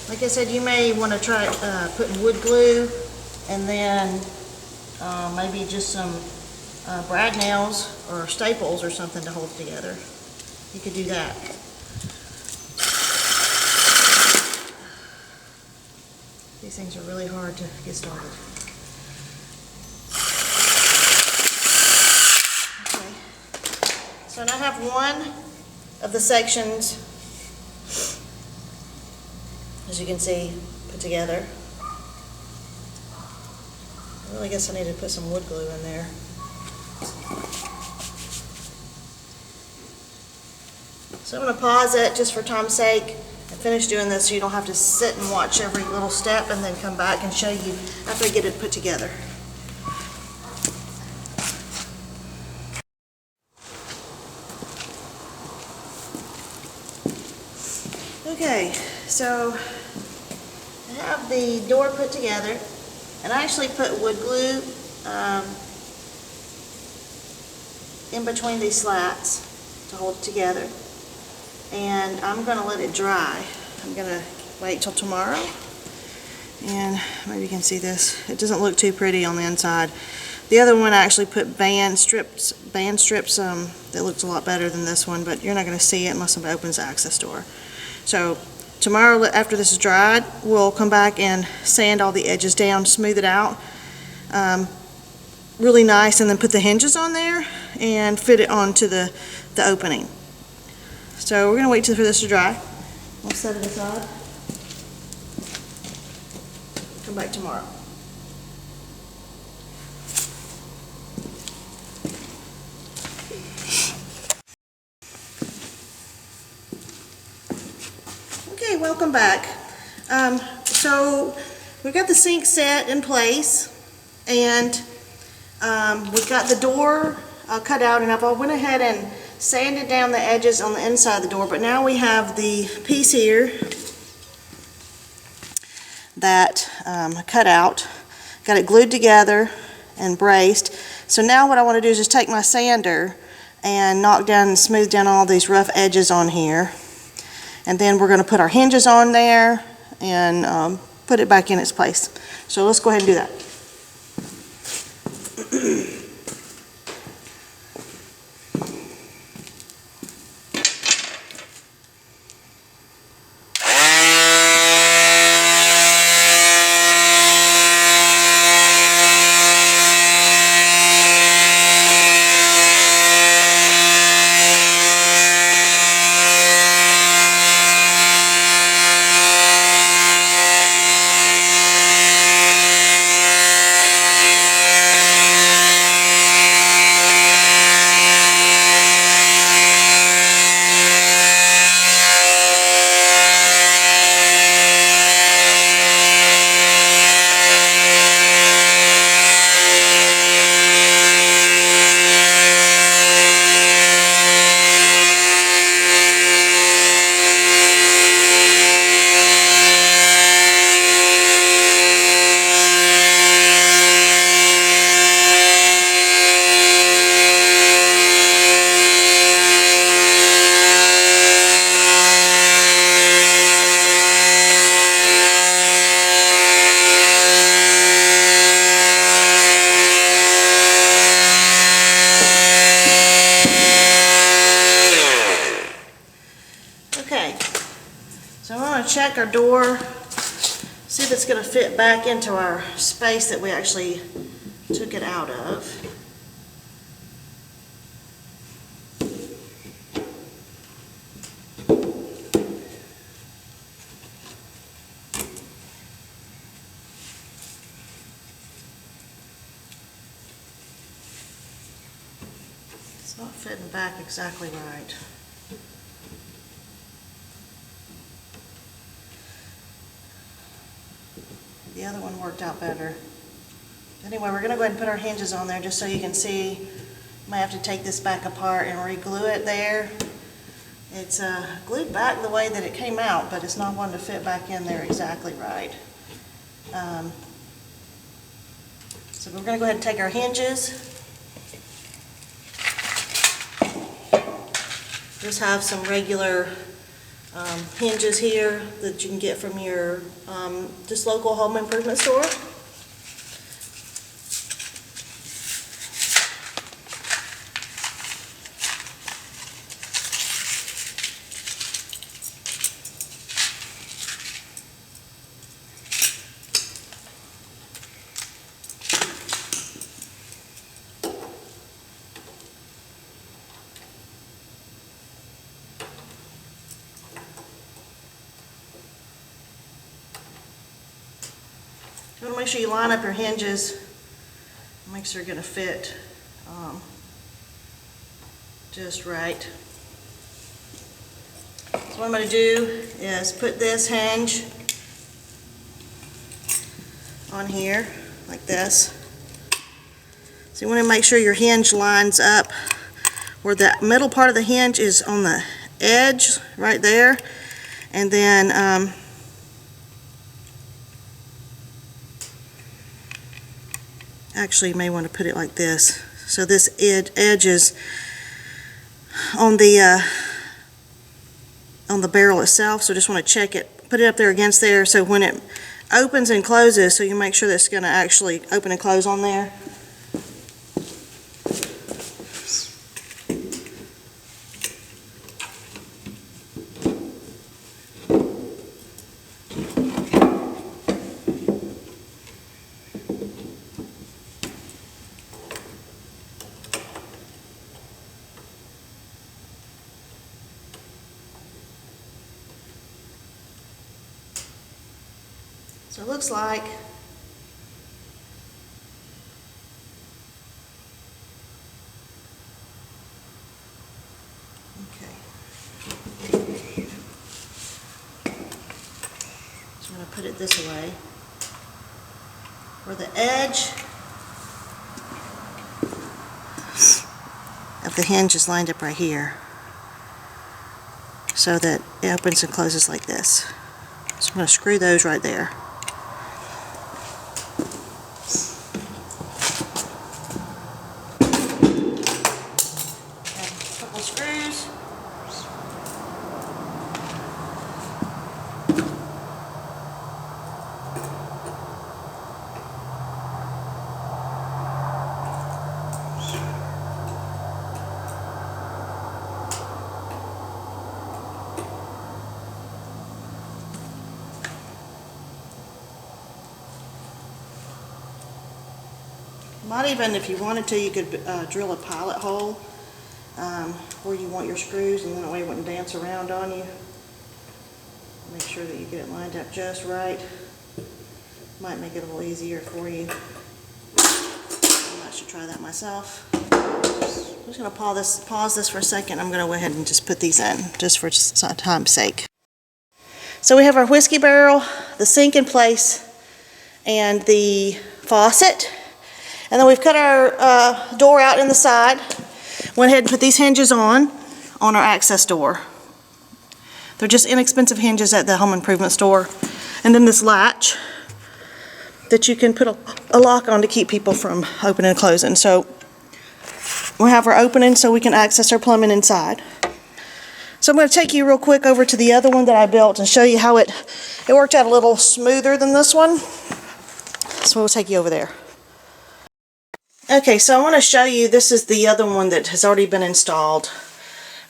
Like I said, you may want to try putting wood glue and then maybe just some brad nails or staples or something to hold it together, you could do that. These things are really hard to get started. Okay. So now I have one of the sections, as you can see, put together. Well, I guess I need to put some wood glue in there. So I'm going to pause it just for time's sake and finish doing this so you don't have to sit and watch every little step and then come back and show you after I get it put together. Okay, so I have the door put together, and I actually put wood glue in between these slats to hold it together, and I'm going to let it dry. I'm going to wait till tomorrow, and maybe you can see this. It doesn't look too pretty on the inside. The other one I actually put band strips that looks a lot better than this one, but you're not going to see it unless somebody opens the access door. So tomorrow, after this is dried, we'll come back and sand all the edges down, smooth it out really nice, and then put the hinges on there and fit it onto the opening. So we're going to wait for this to dry. We'll set it aside. Come back tomorrow. Okay, welcome back. So we've got the sink set in place, and we've got the door cut out, and I went ahead and sanded down the edges on the inside of the door, but now we have the piece here that cut out, got it glued together and braced. So now what I want to do is just take my sander and knock down and smooth down all these rough edges on here. And then we're going to put our hinges on there and put it back in its place. So let's go ahead and do that. Okay, so I want to check our door, see if it's going to fit back into our space that we actually took it out of. It's not fitting back exactly right. The other one worked out better. Anyway, we're going to go ahead and put our hinges on there just so you can see. You might have to take this back apart and re-glue it there. It's glued back the way that it came out, but it's not wanting to fit back in there exactly right. So we're going to go ahead and take our hinges. Just have some regular hinges here that you can get from your just local home improvement store. make sure you line up your hinges. Make sure they're going to fit just right. So what I'm going to do is put this hinge on here like this. So you want to make sure your hinge lines up where the middle part of the hinge is on the edge right there, and then actually you may want to put it like this, so this edge is on the barrel itself. So just want to check it, put it up there against there, so when it opens and closes, so you make sure that's going to actually open and close on there. So it looks like so I'm going to put it this way, where the edge of the hinge is lined up right here, so that it opens and closes like this. So I'm going to screw those right there. A couple screws. Might even, if you wanted to, you could drill a pilot hole where you want your screws, and then that way it wouldn't dance around on you. Make sure that you get it lined up just right. Might make it a little easier for you. I might should try that myself. I'm just going to pause this for a second. I'm going to go ahead and just put these in, just for time's sake. So we have our whiskey barrel, the sink in place, and the faucet. And then we've cut our door out in the side. Went ahead and put these hinges on our access door. They're just inexpensive hinges at the home improvement store. And then this latch that you can put a lock on to keep people from opening and closing. So we have our opening so we can access our plumbing inside. So I'm going to take you real quick over to the other one that I built and show you how it worked out a little smoother than this one. So we'll take you over there. Okay, so I want to show you, this is the other one that has already been installed.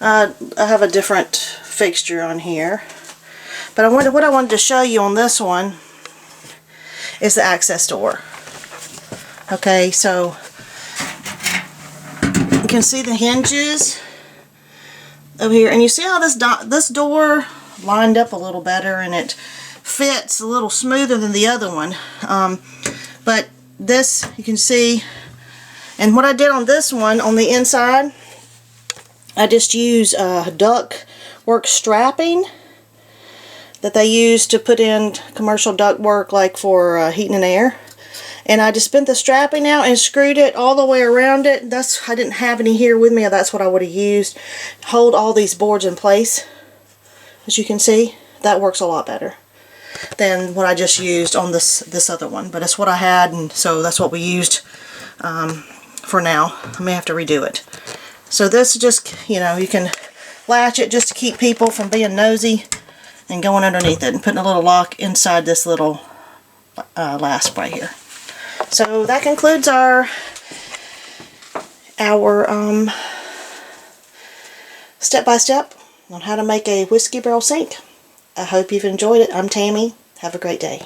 I have a different fixture on here. But what I wanted to show you on this one is the access door. Okay, so you can see the hinges over here. And you see how this door lined up a little better, and it fits a little smoother than the other one. But this, you can see. And what I did on this one, on the inside, I just used ductwork strapping that they use to put in commercial ductwork, like for heating and air. And I just bent the strapping out and screwed it all the way around it. I didn't have any here with me. That's what I would have used. Hold all these boards in place. As you can see, that works a lot better than what I just used on this other one. But it's what I had, and so that's what we used. For now. I may have to redo it. So this just, you know, you can latch it just to keep people from being nosy and going underneath it, and putting a little lock inside this little lasp right here. So that concludes our step-by-step on how to make a whiskey barrel sink. I hope you've enjoyed it. I'm Tammy. Have a great day.